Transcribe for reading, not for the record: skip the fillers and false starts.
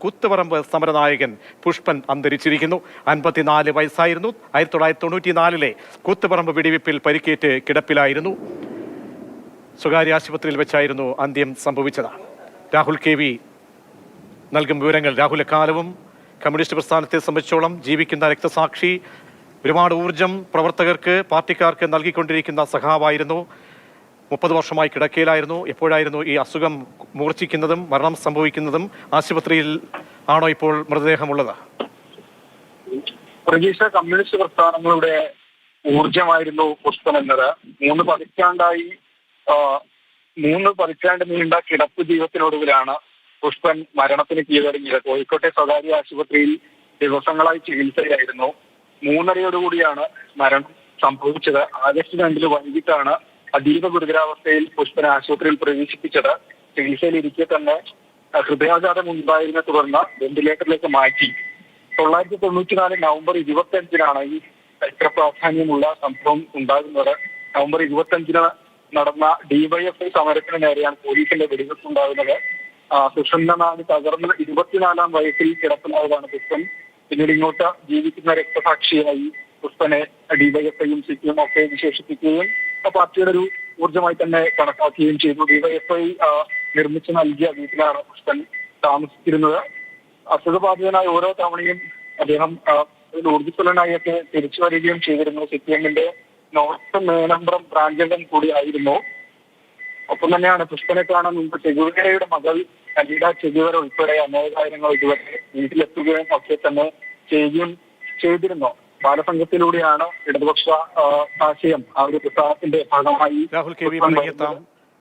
കുത്തുപറമ്പ് സമരനായകൻ പുഷ്പൻ അന്തരിച്ചിരിക്കുന്നു. 54 വയസ്സായിരുന്നു. 1994 കുത്തുപറമ്പ് വെടിവെപ്പിൽ പരിക്കേറ്റ് കിടപ്പിലായിരുന്നു. സ്വകാര്യ ആശുപത്രിയിൽ വെച്ചായിരുന്നു അന്ത്യം സംഭവിച്ചത്. രാഹുൽ KV നൽകും വിവരങ്ങൾ. രാഹുൽ എക്കാലവും കമ്മ്യൂണിസ്റ്റ് പ്രസ്ഥാനത്തെ സംബന്ധിച്ചോളം ജീവിക്കുന്ന രക്തസാക്ഷി, ഒരുപാട് ഊർജം പ്രവർത്തകർക്ക്, പാർട്ടിക്കാർക്ക് നൽകിക്കൊണ്ടിരിക്കുന്ന സഖാവായിരുന്നു. 30 വർഷമായി കിടക്കയിലായിരുന്നു. എപ്പോഴായിരുന്നു ഈ അസുഖം മൂർച്ഛിക്കുന്നതും മരണം സംഭവിക്കുന്നതും? ആശുപത്രിയിൽ ആണോ ഇപ്പോൾ മൃതദേഹമുള്ളത്? കമ്മ്യൂണിസ്റ്റ് പ്രസ്ഥാനങ്ങളുടെ ഊർജമായിരുന്നു പുഷ്പൻ എന്നത്. 3 പതിറ്റാണ്ട് നീണ്ട കിടപ്പ് ജീവിതത്തിനൊടുവിലാണ് പുഷ്പൻ മരണത്തിന് കീഴടങ്ങിയത്. കോഴിക്കോട്ടെ സ്വകാര്യ ആശുപത്രിയിൽ ദിവസങ്ങളായി ചികിത്സയായിരുന്നു. 3:30 മരണം സംഭവിച്ചത്. ആഗസ്റ്റ് 2 വൈകിട്ടാണ് അതീവ ഗുരുതരാവസ്ഥയിൽ പുഷ്പനെ ആശുപത്രിയിൽ പ്രവേശിപ്പിച്ചത്. ചികിത്സയിലിരിക്കെ തന്നെ ഹൃദയാഘാതം ഉണ്ടായതിനെ തുടർന്ന് വെന്റിലേറ്ററിലേക്ക് മാറ്റി. 1994 നവംബർ 25 ഈ ചരിത്ര പ്രാധാന്യമുള്ള സംഭവം ഉണ്ടാകുന്നത്. നവംബർ 25 നടന്ന DYFI സമരത്തിന് നേരെയാണ് പോലീസിന്റെ വെടിവെപ്പ് ഉണ്ടാകുന്നത്. സുഷുമ്ന നാടി തകർന്ന് 24-ാം വയസ്സിൽ കിടപ്പിലായതാണ് പുഷ്പൻ. പിന്നീട് ഇങ്ങോട്ട് ജീവിക്കുന്ന രക്തസാക്ഷിയായി പുഷ്പനെ DYFIയും CPM ഒക്കെ വിശേഷിപ്പിക്കുകയും പാർട്ടിയുടെ ഒരു ഊർജമായി തന്നെ കണക്കാക്കുകയും ചെയ്തു. DYFI നിർമ്മിച്ചു നൽകിയ വീട്ടിലാണ് പുഷ്പൻ താമസിച്ചിരുന്നത്. അസുഖബാധിതനായ ഓരോ തവണയും അദ്ദേഹം ഊർജ്ജസ്വലനായൊക്കെ തിരിച്ചു വരികയും ചെയ്തിരുന്നു. CPMന്റെ നോർത്ത് മേനമ്പ്രം ബ്രാഞ്ചംഗം കൂടിയായിരുന്നു. ഒപ്പം തന്നെയാണ് പുഷ്പനെ കാണാൻ മുമ്പ് ചെഗുവേരയുടെ മകൾ കലീഡ ചെഗുവേര ഉൾപ്പെടെ അനേകായിരങ്ങൾ ഇതുവരെ വീട്ടിലെത്തുകയും ഒക്കെ തന്നെ ചെയ്യുകയും ചെയ്തിരുന്നു. ബാലസംഘത്തിലൂടെയാണ് ഇടതുപക്ഷ ആശയം ആ ഒരു പ്രസ്ഥാനത്തിന്റെ ഭാഗമായി രാഹുൽ KV